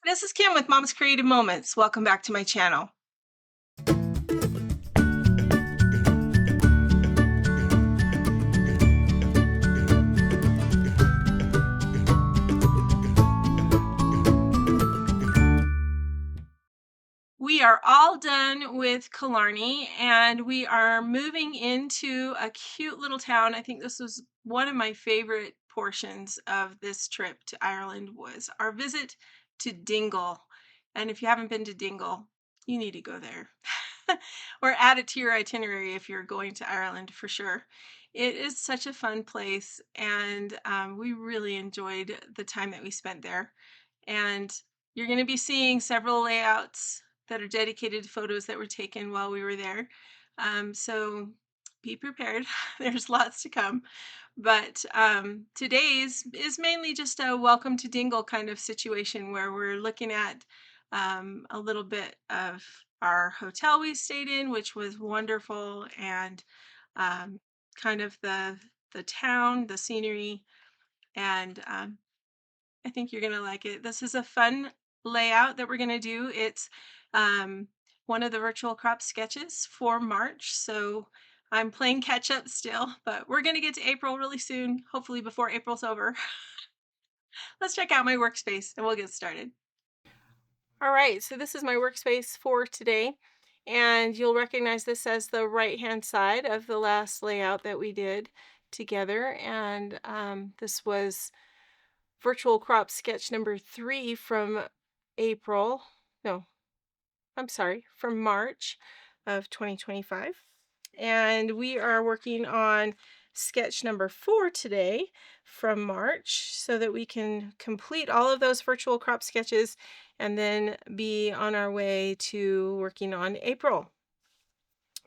This is Kim with Mom's Creative Moments. Welcome back to my channel. We are all done with Killarney and we are moving into a cute little town. I think this was one of my favorite portions of this trip to Ireland was our visit to Dingle. And if you haven't been to Dingle, you need to go there. Or add it to your itinerary if you're going to Ireland for sure. It is such a fun place, and we really enjoyed the time that we spent there. And you're going to be seeing several layouts that are dedicated to photos that were taken while we were there. So be prepared. There's lots to come. But today's is mainly just a welcome to Dingle kind of situation where we're looking at a little bit of our hotel we stayed in, which was wonderful, and um, kind of the town, the scenery, and I think you're gonna like it. This is a fun layout that we're gonna do. It's um, one of the virtual crop sketches for March, so I'm playing catch up still, but we're gonna get to April really soon, hopefully before April's over. Let's check out my workspace and we'll get started. All right, so this is my workspace for today, and you'll recognize this as the right-hand side of the last layout that we did together, and this was virtual crop sketch number 3 from April. No, I'm sorry, from March of 2025. And we are working on sketch number 4 today from March so that we can complete all of those virtual crop sketches and then be on our way to working on April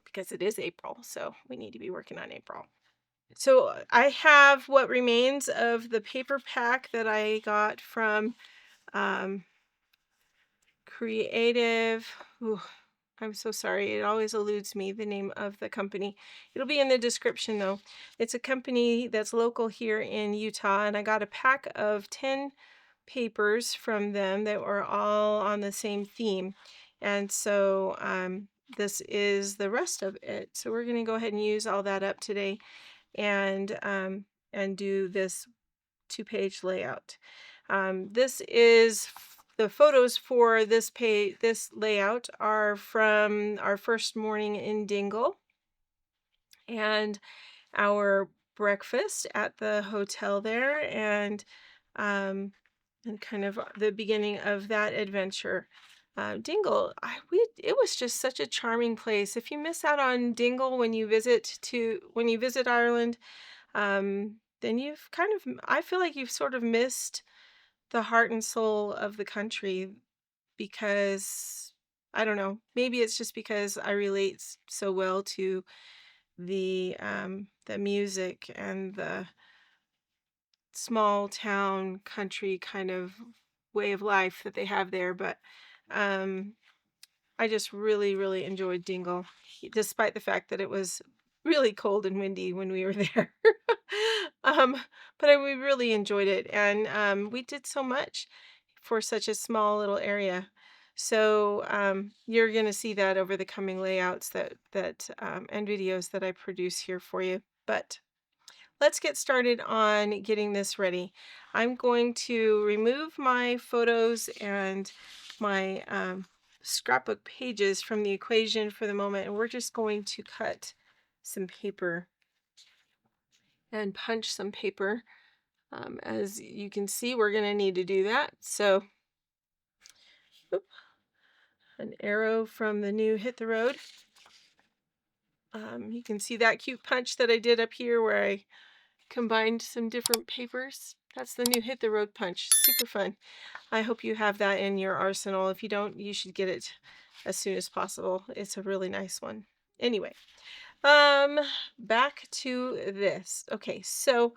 because it is April. So we need to be working on April. So I have what remains of the paper pack that I got from um, Creative. Ooh, I'm so sorry. It always eludes me the name of the company. It'll be in the description though. It's a company that's local here in Utah, and I got a pack of 10 papers from them that were all on the same theme. And so this is the rest of it. So we're going to go ahead and use all that up today and do this 2-page layout. This is the photos for this page. This layout are from our first morning in Dingle and our breakfast at the hotel there, and kind of the beginning of that adventure. Dingle, it was just such a charming place. If you miss out on Dingle when you visit Ireland, then you've kind of, I feel like you've sort of missed the heart and soul of the country because I don't know, maybe it's just because I relate so well to the music and the small town country kind of way of life that they have there, but um I just really, really enjoyed Dingle, despite the fact that it was really cold and windy when we were there. um, we really enjoyed it, and we did so much for such a small little area. So you're going to see that over the coming layouts and videos that I produce here for you. But let's get started on getting this ready. I'm going to remove my photos and my scrapbook pages from the equation for the moment, and we're just going to cut some paper and punch some paper. As you can see, we're going to need to do that. So, oop, an arrow from the new Hit the Road. You can see that cute punch that I did up here where I combined some different papers. That's the new Hit the Road punch. Super fun. I hope you have that in your arsenal. If you don't, you should get it as soon as possible. It's a really nice one. Anyway, back to this. Okay, so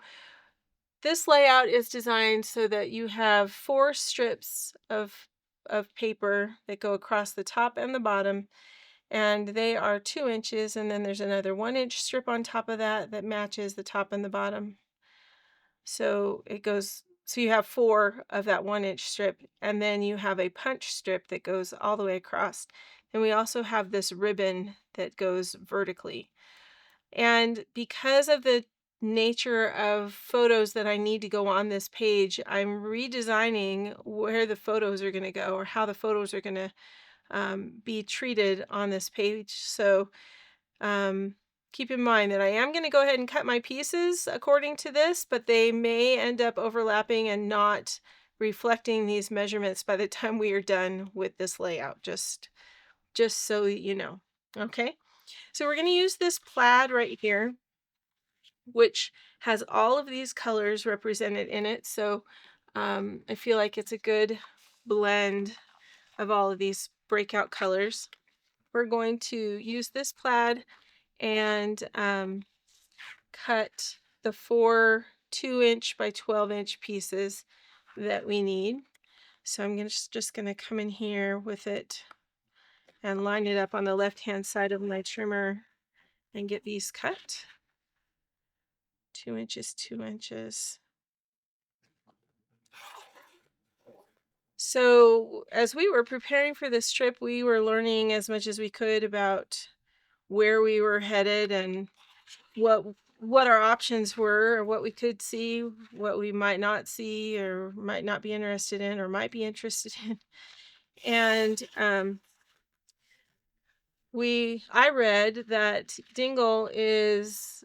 this layout is designed so that you have 4 strips of paper that go across the top and the bottom, and they are 2 inches, and then there's another 1-inch strip on top of that that matches the top and the bottom. So it goes So you have 4 of that 1-inch strip, and then you have a punch strip that goes all the way across. And we also have this ribbon that goes vertically. And because of the nature of photos that I need to go on this page, I'm redesigning where the photos are going to go, or how the photos are going to be treated on this page. So um, keep in mind that I am going to go ahead and cut my pieces according to this, but they may end up overlapping and not reflecting these measurements by the time we are done with this layout, just so you know. Okay, so we're going to use this plaid right here, which has all of these colors represented in it. So I feel like it's a good blend of all of these breakout colors. We're going to use this plaid and cut the 4 2-inch by 12-inch pieces that we need. So I'm just going to come in here with it and line it up on the left-hand side of my trimmer and get these cut. 2 inches, 2 inches. So as we were preparing for this trip, we were learning as much as we could about where we were headed and what our options were, or what we could see, what we might not see, or might not be interested in, or might be interested in. And I read that Dingle is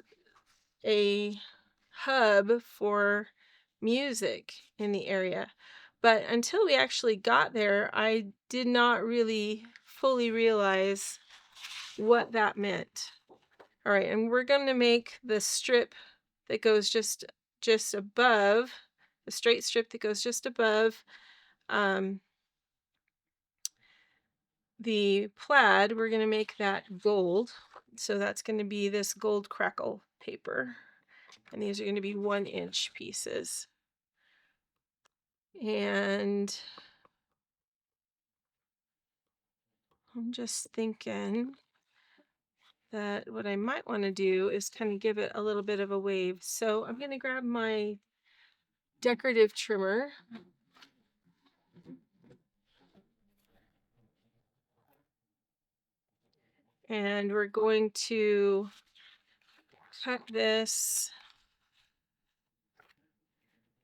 a hub for music in the area. But until we actually got there, I did not really fully realize what that meant. All right, and we're going to make the strip that goes just above, the straight strip that goes just above the plaid. We're going to make that gold. So that's going to be this gold crackle paper. And these are going to be 1-inch pieces. And I'm just thinking that what I might want to do is kind of give it a little bit of a wave. So I'm going to grab my decorative trimmer. And we're going to cut this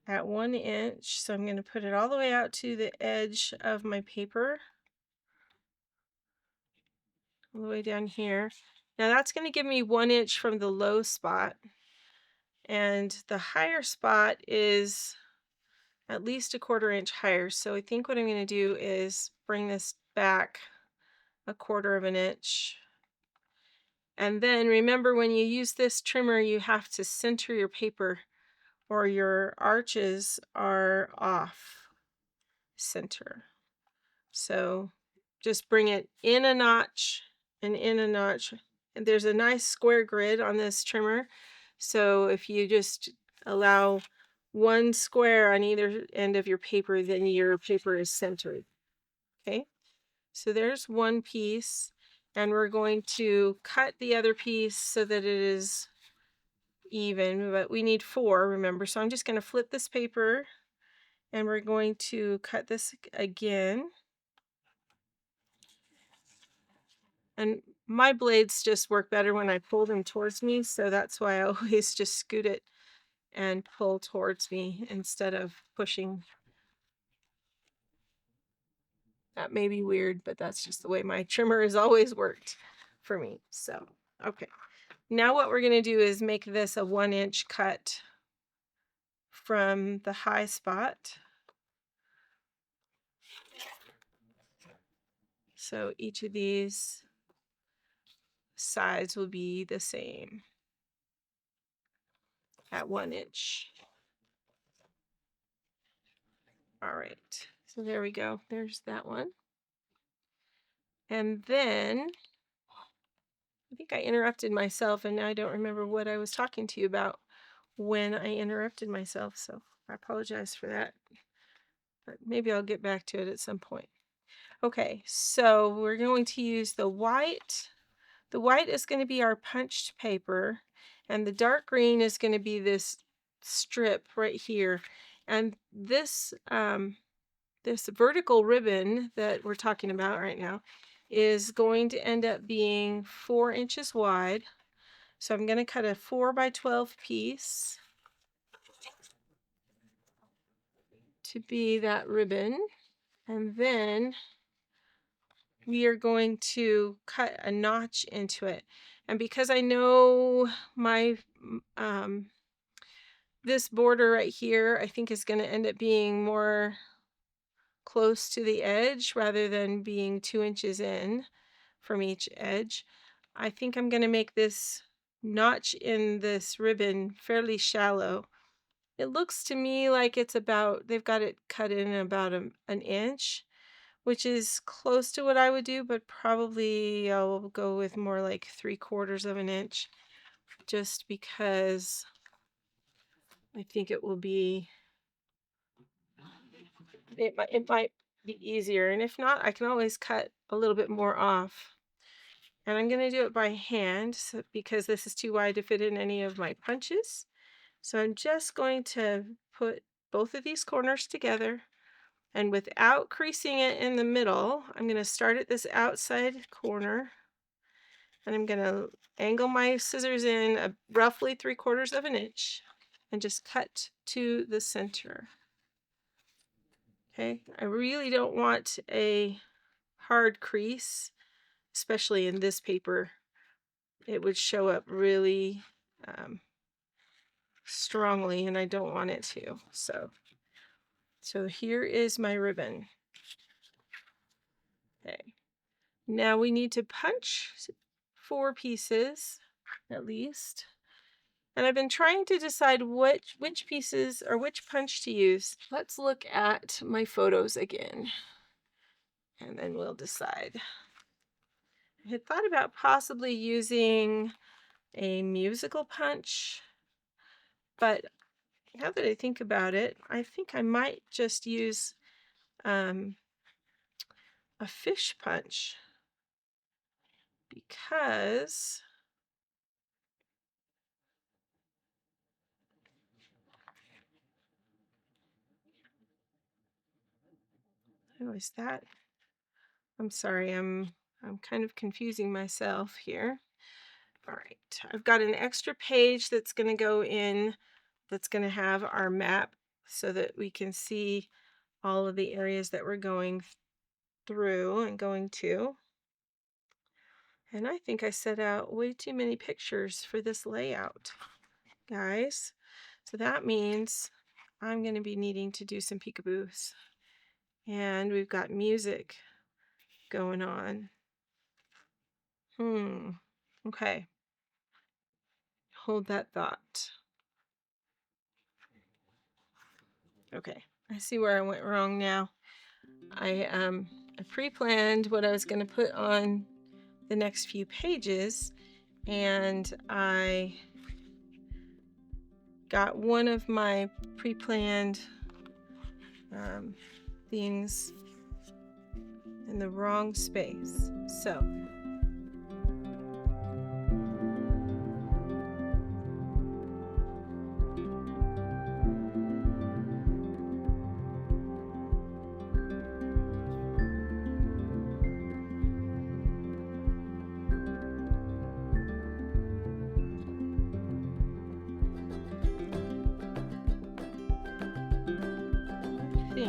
at 1 inch. So I'm going to put it all the way out to the edge of my paper, all the way down here. Now that's going to give me 1 inch from the low spot, and the higher spot is at least a 1/4 inch higher. So I think what I'm going to do is bring this back a 1/4 of an inch. And then remember, when you use this trimmer, you have to center your paper or your arches are off center. So just bring it in a notch and in a notch. And there's a nice square grid on this trimmer. So if you just allow one square on either end of your paper, then your paper is centered. Okay, so there's one piece, and we're going to cut the other piece so that it is even, but we need 4, remember. So I'm just going to flip this paper, and we're going to cut this again. And my blades just work better when I pull them towards me, so that's why I always just scoot it and pull towards me instead of pushing. That may be weird, but that's just the way my trimmer has always worked for me. So, okay. Now what we're going to do is make this a 1-inch cut from the high spot. So each of these sides will be the same at 1 inch. All right, so there we go. There's that one. And then I think I interrupted myself, and now I don't remember what I was talking to you about when I interrupted myself. So I apologize for that, but maybe I'll get back to it at some point. Okay, so we're going to use the white. The white is going to be our punched paper, and the dark green is going to be this strip right here. And this vertical ribbon that we're talking about right now is going to end up being 4 inches wide. So I'm going to cut a 4 by 12 piece to be that ribbon. And then we are going to cut a notch into it. And because I know my this border right here, I think is going to end up being more close to the edge rather than being 2 inches in from each edge. I think I'm going to make this notch in this ribbon fairly shallow. It looks to me like it's about, they've got it cut in about an inch, which is close to what I would do, but probably I'll go with more like 3/4 of an inch, just because I think it will be, it might be easier. And if not, I can always cut a little bit more off. And I'm going to do it by hand because this is too wide to fit in any of my punches. So I'm just going to put both of these corners together, and without creasing it in the middle, I'm going to start at this outside corner, and I'm going to angle my scissors in roughly 3/4 of an inch and just cut to the center. Okay, I really don't want a hard crease, especially in this paper. It would show up really strongly, and I don't want it to. So here is my ribbon. Okay, now we need to punch 4 pieces at least. And I've been trying to decide which pieces or which punch to use. Let's look at my photos again, and then we'll decide. I had thought about possibly using a musical punch, but now that I think about it, I think I might just use a fish punch, because oh, is that? I'm sorry, I'm kind of confusing myself here. All right, I've got an extra page that's going to go in, that's going to have our map so that we can see all of the areas that we're going through and going to. And I think I set out way too many pictures for this layout, guys. So that means I'm going to be needing to do some peekaboos. And we've got music going on. Okay. Hold that thought. Okay, I see where I went wrong now. I pre-planned what I was going to put on the next few pages, and I got one of my pre-planned things in the wrong space. So I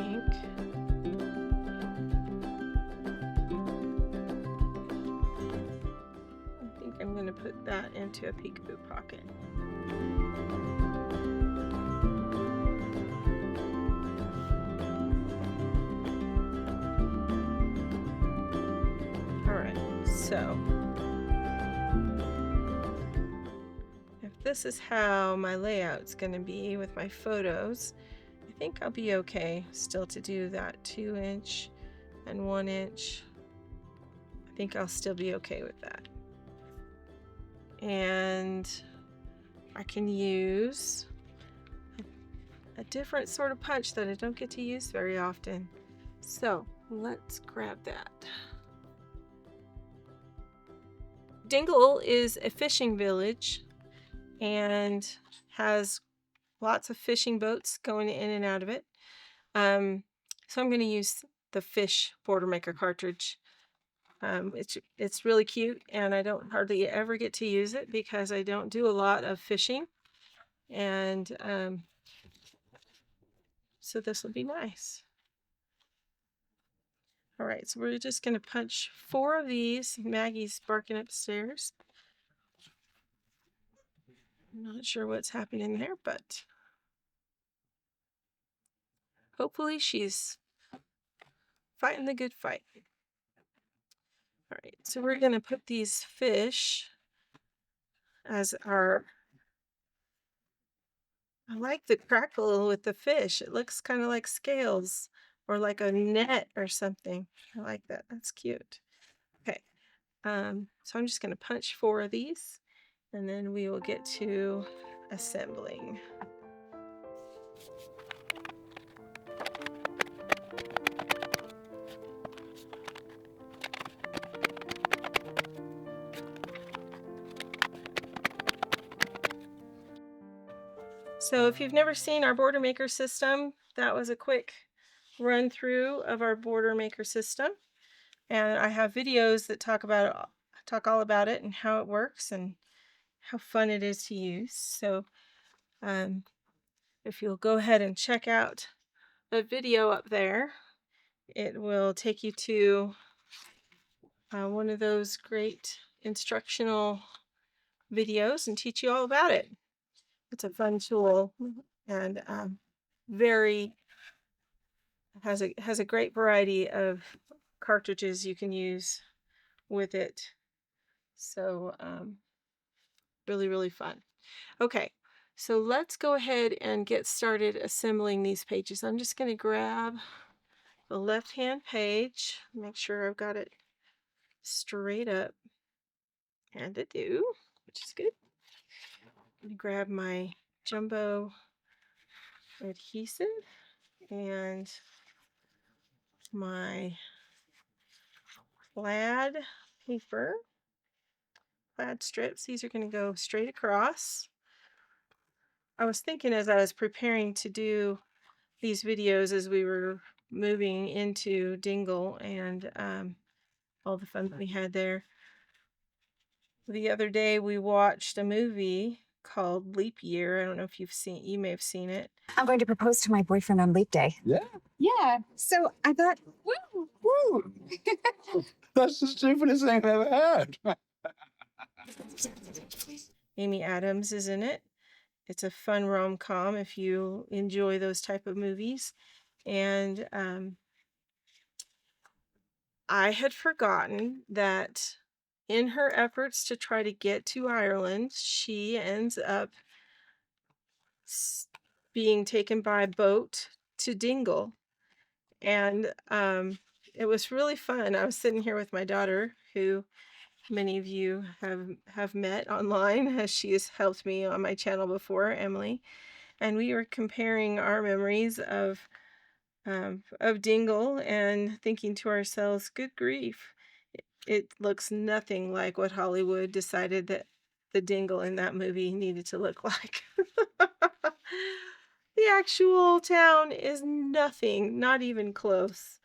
think I'm going to put that into a peekaboo pocket. All right, so if this is how my layout's going to be with my photos, I think I'll be okay still to do that 2 inch and 1 inch. I think I'll still be okay with that. And I can use a different sort of punch that I don't get to use very often. So let's grab that. Dingle is a fishing village and has lots of fishing boats going in and out of it. So I'm going to use the Fish Border Maker cartridge. It's really cute, and I don't hardly ever get to use it because I don't do a lot of fishing, and so this will be nice. All right, so we're just going to punch 4 of these. Maggie's barking upstairs. I'm not sure what's happening there, but hopefully she's fighting the good fight. All right, so we're going to put these fish as our... I like the crackle with the fish. It looks kind of like scales or like a net or something. I like that. That's cute. Okay, so I'm just going to punch 4 of these, and then we will get to assembling. So if you've never seen our border maker system, that was a quick run through of our border maker system. And I have videos that talk all about it and how it works and how fun it is to use. So if you'll go ahead and check out the video up there, it will take you to one of those great instructional videos and teach you all about it. It's a fun tool and has a great variety of cartridges you can use with it. So really fun. Okay, so let's go ahead and get started assembling these pages. I'm just going to grab the left-hand page, make sure I've got it straight up, and I do, which is good. I'm going to grab my jumbo adhesive and my plaid paper, plaid strips. These are going to go straight across. I was thinking as I was preparing to do these videos as we were moving into Dingle and all the fun that we had there. The other day we watched a movie called Leap Year. I don't know if you may have seen it. I'm going to propose to my boyfriend on Leap Day. Yeah. Yeah. So I thought, woo, woo. That's the stupidest thing I've ever heard. Amy Adams is in it. It's a fun rom-com if you enjoy those type of movies. And I had forgotten that in her efforts to try to get to Ireland, she ends up being taken by boat to Dingle. And it was really fun. I was sitting here with my daughter, who many of you have met online, as she has helped me on my channel before, Emily. And we were comparing our memories of Dingle and thinking to ourselves, good grief, it looks nothing like what Hollywood decided that the Dingle in that movie needed to look like. The actual town is nothing, not even close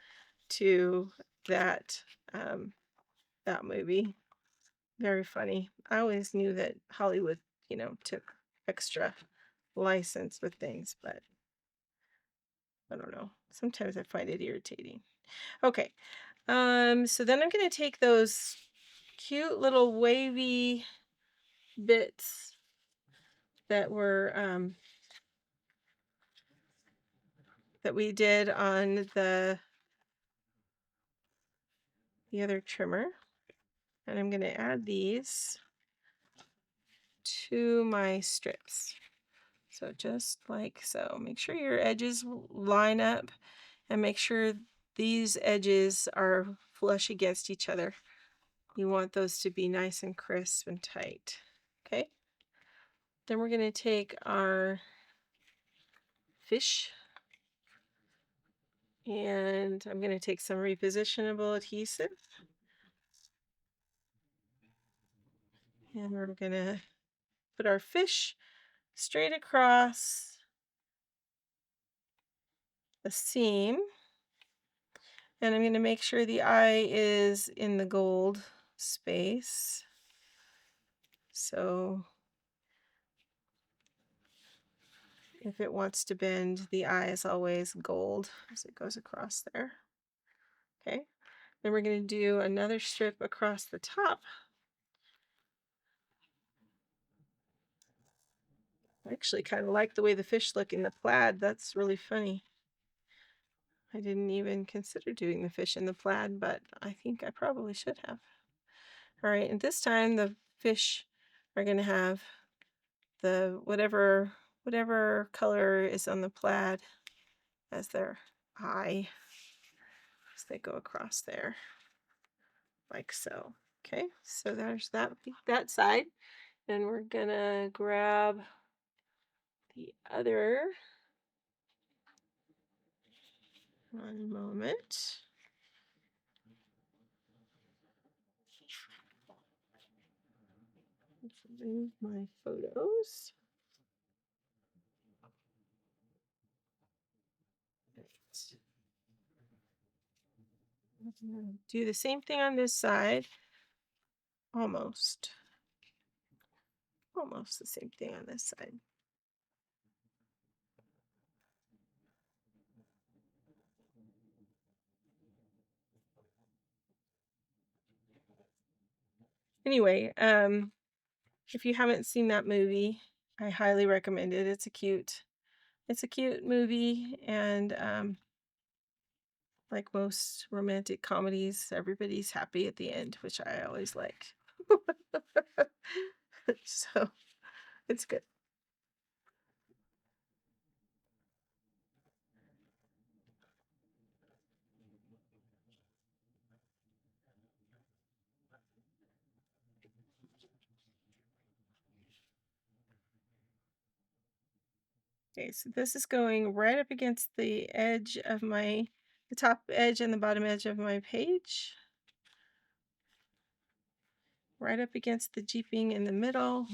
to that movie. Very funny. I always knew that Hollywood, took extra license with things, but I don't know. Sometimes I find it irritating. Okay. So then I'm going to take those cute little wavy bits that were that we did on the other trimmer, and I'm going to add these to my strips. So just like so. Make sure your edges line up and make sure these edges are flush against each other. You want those to be nice and crisp and tight. Okay. Then we're going to take our fish, and I'm going to take some repositionable adhesive, and we're going to put our fish straight across the seam. And I'm going to make sure the eye is in the gold space. So if it wants to bend, the eye is always gold as it goes across there. Okay. Then we're going to do another strip across the top. I actually kind of like the way the fish look in the plaid. That's really funny. I didn't even consider doing the fish in the plaid, but I think I probably should have. All right, and this time the fish are going to have the whatever color is on the plaid as their eye as they go across there, like so. Okay, so there's that side. And we're gonna grab the other. One moment. Remove my photos. Do the same thing on this side. Almost the same thing on this side. Anyway, if you haven't seen that movie, I highly recommend it. It's a cute movie, and like most romantic comedies, everybody's happy at the end, which I always like. So it's good. Okay, so this is going right up against the edge of the top edge and the bottom edge of my page. Right up against the jeeping in the middle.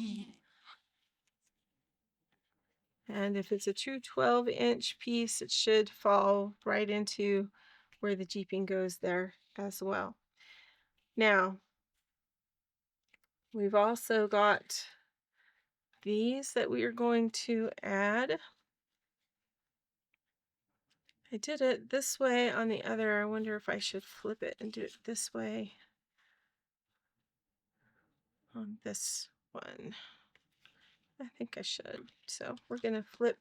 And if it's a true 12-inch piece, it should fall right into where the jeeping goes there as well. Now, we've also got these that we are going to add. I did it this way on the other. I wonder if I should flip it and do it this way on this one. I think I should. So we're going to flip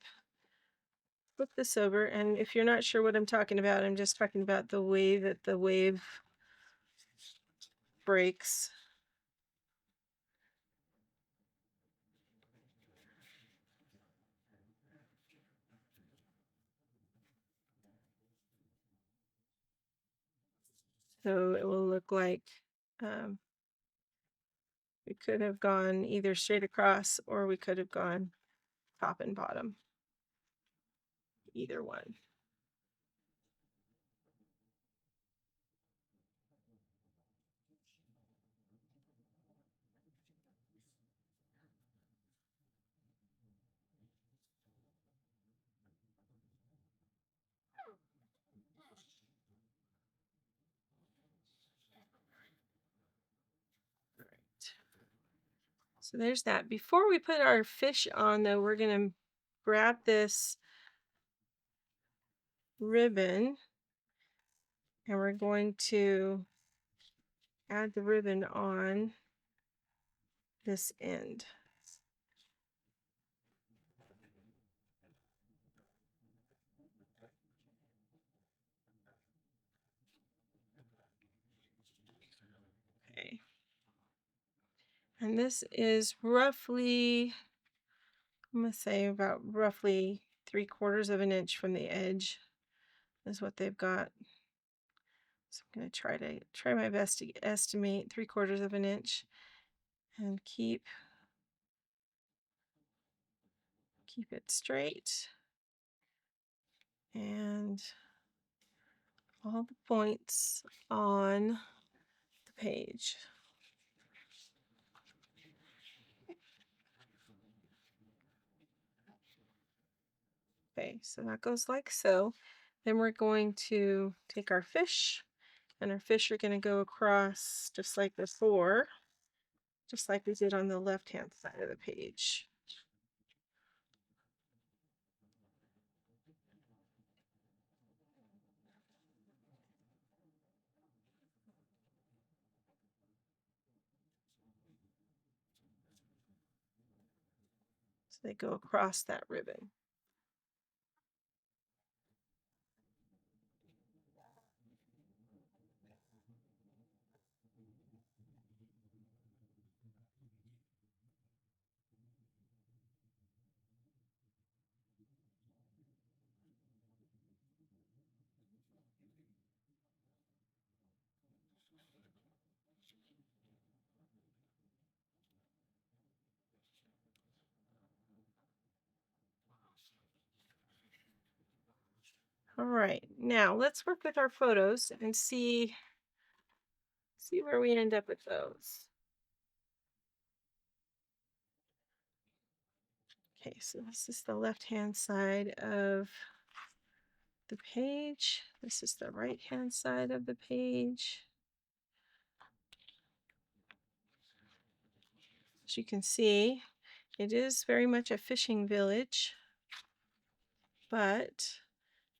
this over. And if you're not sure what I'm talking about, I'm just talking about the way that the wave breaks. So it will look like we could have gone either straight across or we could have gone top and bottom. Either one. All right. So there's that. Before we put our fish on, though, we're going to grab this ribbon and we're going to add the ribbon on this end. Okay. And this is roughly, I'm going to say about roughly 3/4 of an inch from the edge is what they've got. So I'm going to try my best to estimate 3/4 of an inch and keep it straight and all the points on the page. Okay, so that goes like so. Then we're going to take our fish, and our fish are going to go across just like before, just like we did on the left-hand side of the page. So they go across that ribbon. All right, now let's work with our photos and see where we end up with those. Okay, so this is the left-hand side of the page. This is the right-hand side of the page. As you can see, it is very much a fishing village, but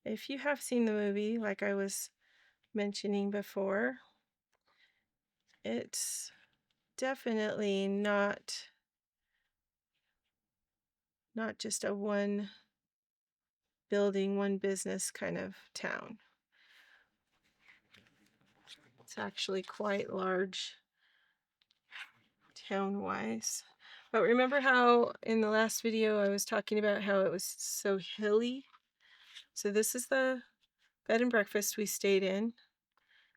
if you have seen the movie, like I was mentioning before, it's definitely not just a one building, one business kind of town. It's actually quite large town-wise. But remember how in the last video I was talking about how it was so hilly? So this is the bed and breakfast we stayed in.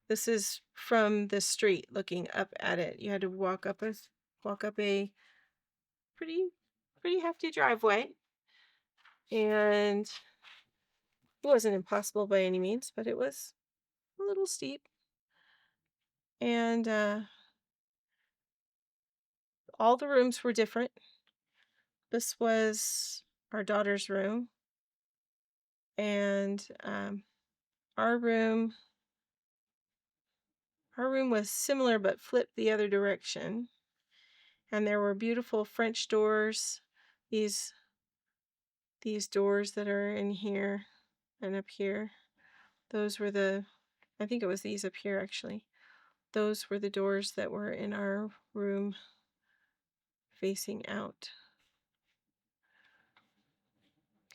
This is from the street looking up at it. You had to walk up a pretty hefty driveway. And it wasn't impossible by any means, but it was a little steep. And all the rooms were different. This was our daughter's room. And our room was similar but flipped the other direction. And there were beautiful French doors. These doors that are in here and up here. Those were I think it was these up here actually. Those were the doors that were in our room facing out.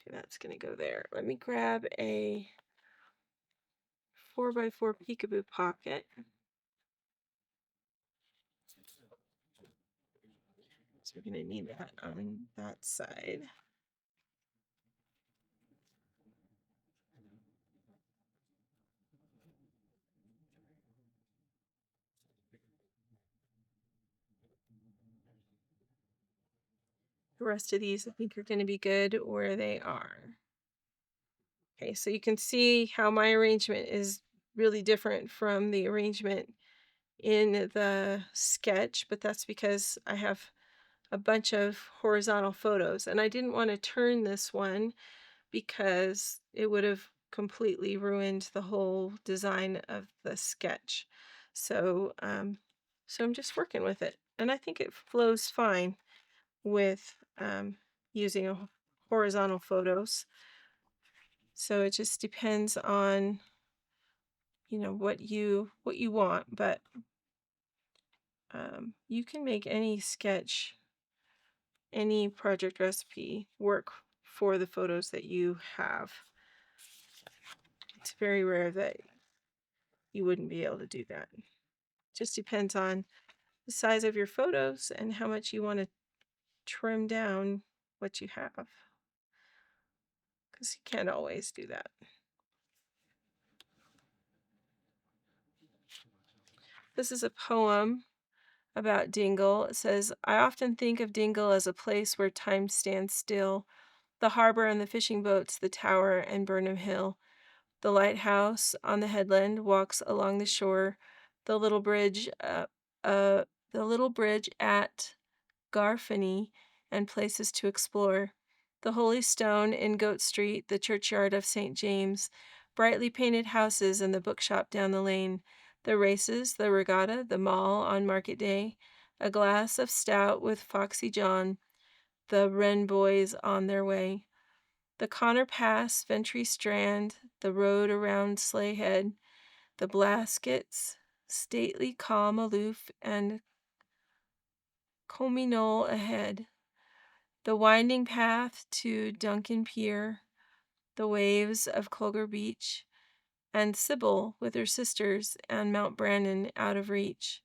Okay, that's gonna go there. Let me grab a 4x4 peekaboo pocket. So we're gonna need that on that side. The rest of these I think are going to be good where they are. Okay, so you can see how my arrangement is really different from the arrangement in the sketch, but that's because I have a bunch of horizontal photos, and I didn't want to turn this one because it would have completely ruined the whole design of the sketch. So, so I'm just working with it, and I think it flows fine with using horizontal photos. So it just depends on what you want, but you can make any sketch, any project recipe work for the photos that you have. It's very rare that you wouldn't be able to do that. It just depends on the size of your photos and how much you want to trim down what you have, because you can't always do that. This is a poem about Dingle. It says, I often think of Dingle as a place where time stands still. The harbor and the fishing boats, the tower and Burnham Hill. The lighthouse on the headland walks along the shore. The little bridge, the little bridge at Garfany, and places to explore. The Holy Stone in Goat Street, the churchyard of St. James, brightly painted houses and the bookshop down the lane, the races, the regatta, the mall on market day, a glass of stout with Foxy John, the Wren boys on their way, the Connor Pass, Ventry Strand, the road around Sleigh Head, the Blaskets, stately, calm, aloof, and Comey Knoll ahead, the winding path to Duncan Pier, the waves of Cloger Beach, and Sybil with her sisters and Mount Brandon out of reach.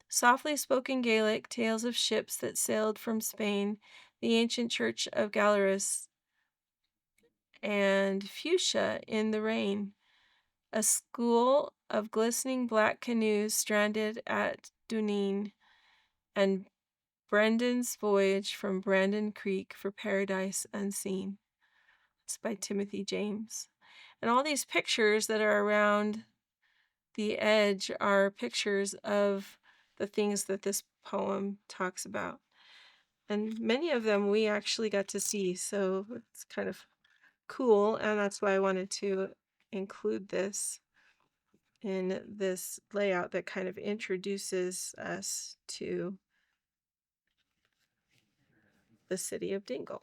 Softly spoken Gaelic, tales of ships that sailed from Spain, the ancient church of Gallerus, and fuchsia in the rain. A school of glistening black canoes stranded at Duneen, and Brendan's voyage from Brandon Creek for paradise unseen. It's by Timothy James. And all these pictures that are around the edge are pictures of the things that this poem talks about. And many of them we actually got to see, so it's kind of cool, and that's why I wanted to include this in this layout that kind of introduces us to the city of Dingle.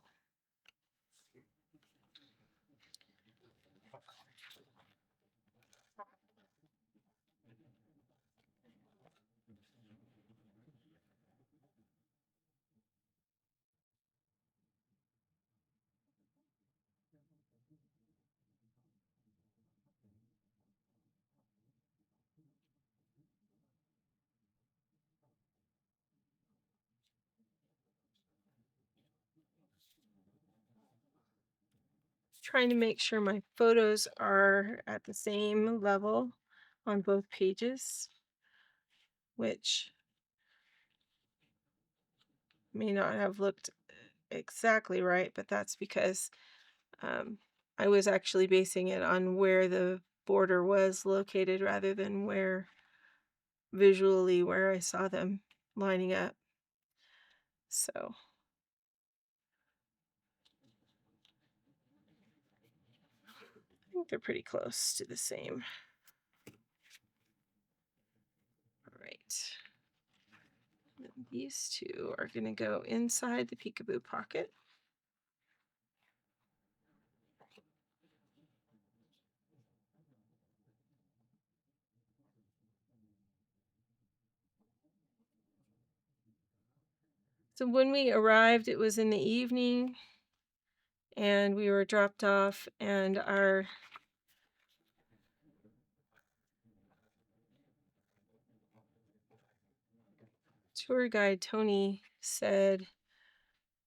Trying to make sure my photos are at the same level on both pages, which may not have looked exactly right, but that's because I was actually basing it on where the border was located rather than where I saw them lining up. So I think they're pretty close to the same. All right. And these two are going to go inside the peekaboo pocket. So when we arrived, it was in the evening, and we were dropped off, and our tour guide, Tony, said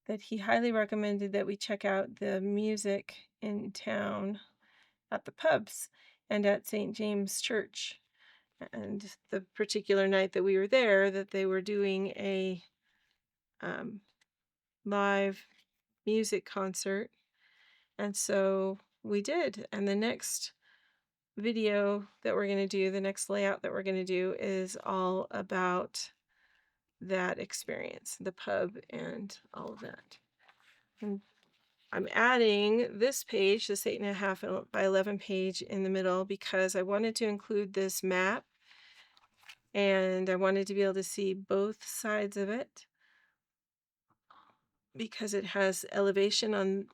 that he highly recommended that we check out the music in town at the pubs and at St. James Church. And the particular night that we were there, that they were doing a live music concert. And so we did. And the next video that we're going to do, the next layout that we're going to do, is all about that experience, the pub and all of that. And I'm adding this page, this 8.5 by 11 page in the middle, because I wanted to include this map, and I wanted to be able to see both sides of it, because it has elevation on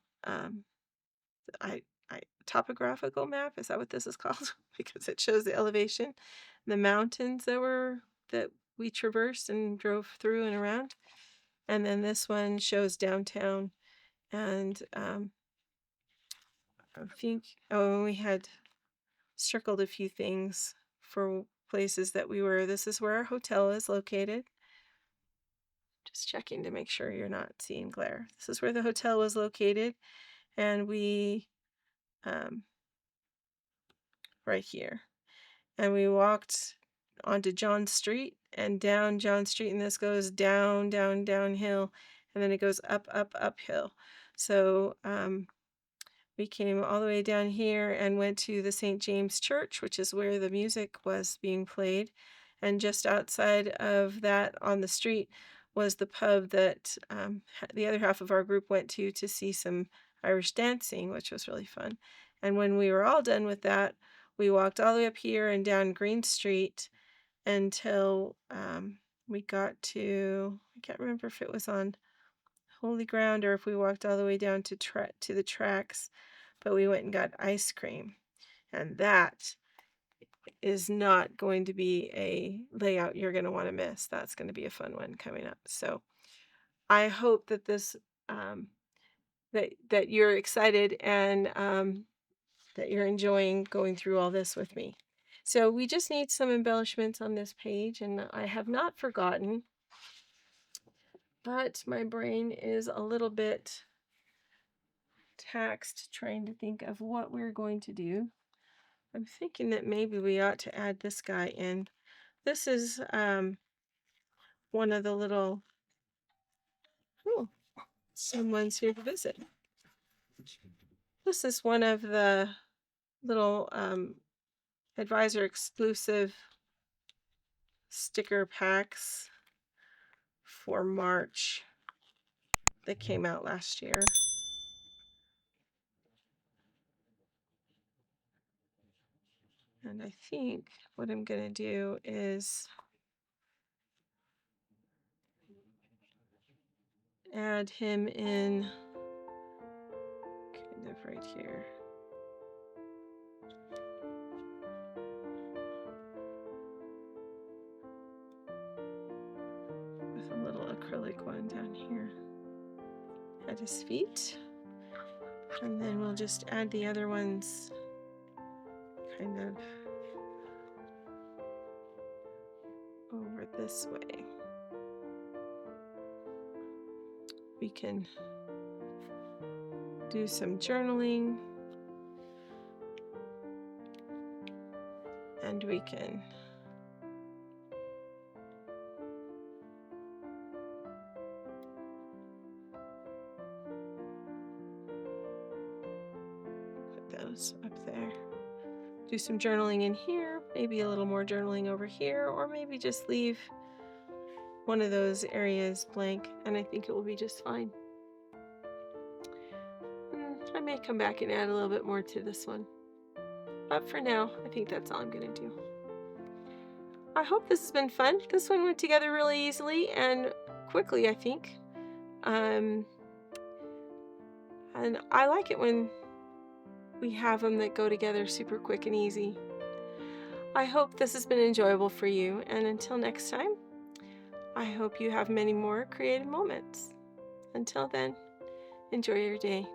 topographical map. Is that what this is called? Because it shows the elevation, the mountains that we traversed and drove through and around. And then this one shows downtown. And I think, we had circled a few things for places that we were. This is where our hotel is located. Just checking to make sure you're not seeing glare. This is where the hotel was located. And we, right here. And we walked onto John Street and down John Street, and this goes down, downhill, and then it goes up, uphill. So we came all the way down here and went to the St. James Church, which is where the music was being played. And just outside of that on the street was the pub that the other half of our group went to see some Irish dancing, which was really fun. And when we were all done with that, we walked all the way up here and down Green Street until we got to, I can't remember if it was on Holy Ground or if we walked all the way down to the tracks, but we went and got ice cream. And that is not going to be a layout you're going to want to miss. That's going to be a fun one coming up. So I hope that this that you're excited and that you're enjoying going through all this with me. So we just need some embellishments on this page, and I have not forgotten, but my brain is a little bit taxed trying to think of what we're going to do. I'm thinking that maybe we ought to add this guy in. This is one of the little, oh, someone's here to visit. This is one of the little advisor exclusive sticker packs for March that came out last year. And I think what I'm going to do is add him in kind of right here. With a little acrylic one down here at his feet. And then we'll just add the other ones kind of over this way. We can do some journaling, and we can put those up there. Do some journaling in here, maybe a little more journaling over here, or maybe just leave one of those areas blank, and I think it will be just fine. I may come back and add a little bit more to this one, but for now, I think that's all I'm going to do. I hope this has been fun. This one went together really easily and quickly, I think. And I like it when we have them that go together super quick and easy. I hope this has been enjoyable for you, and until next time, I hope you have many more creative moments. Until then, enjoy your day.